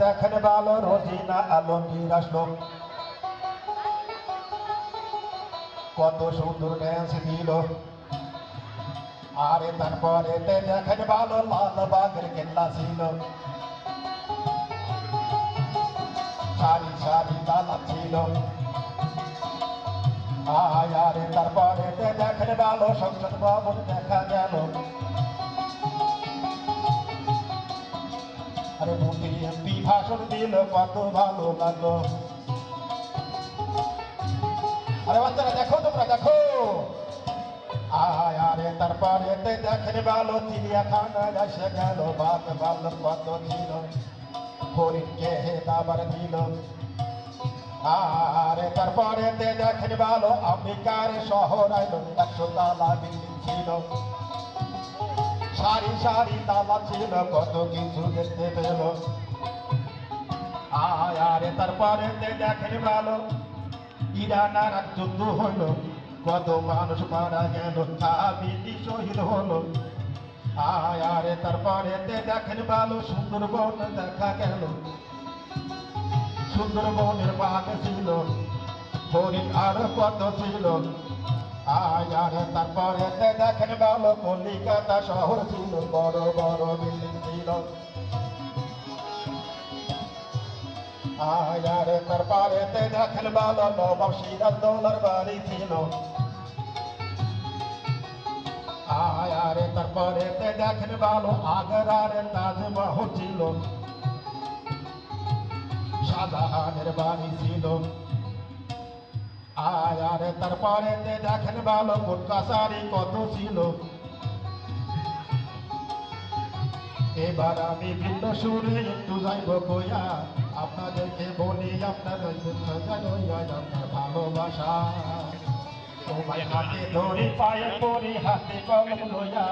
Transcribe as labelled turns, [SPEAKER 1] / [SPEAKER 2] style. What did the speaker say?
[SPEAKER 1] দেখেন ভালো রোজিনা আলমগীর আসলো, কত সুন্দর ড্যান্স দিল। আরে তারপরে দেখেন ভালো লালবাগের কেল্লা ছিল, সারি সারি তালা ছিল। আরে তারপরে দেখেন ভালো সংসদ ভবন দেখা গেল, আরে মন্ত্রী এমপি ভাষণ দিল, কত ভালো লাগলো। আরে বাচ্চারা দেখো, তোমরা দেখো। আরে তারপরে দেখেন ভালো চিড়িয়াখানায় এসে গেল, বাঘ ভাল্লুক কত ছিল, হরিণকে দাবার দিল। আরে তারপরে দেখেন ভালো আমেরিকার শহর আইলো, 100 তালা বিল্ডিং ছিল, সারি সারি তালা ছিল, কত কিছু দেখতে পেল। আরে তারপরে দেখেন ভালো ইরান আর যুদ্ধ হলো, কত মানুষ মারা গেল, খাবিটি শহীদ হলো। আরে তারপরে দেখেন ভালো সুন্দরবন দেখা গেল, সুন্দরবনের বাঘ ছিল, হরিণ আরো কত ছিল। আরে তারপরে দেখেন ভালো কলিকাতা শহর ছিল, বড় বড় বিল্ডিং ছিল। আরে তারপরে দেখেন ভালো নবাব সিরাজদৌলার বাড়ি ছিল। আরে তারপরে দেখেন ভালো আগ্রার তাজমহল ছিল, শাহজাহানের বাড়ি ছিল। আরে তারপরে দেখেন ভালো কোর্ট কাছারি কত ছিল। এবার আমি ভিন্ন সুরে একটু যাইব কইয়া, আপনাদেরকে বলি আপনার আপনার ভালোবাসা। তোমায় হাতে ধরি পায়ে পরি হাতে কলম লইয়া।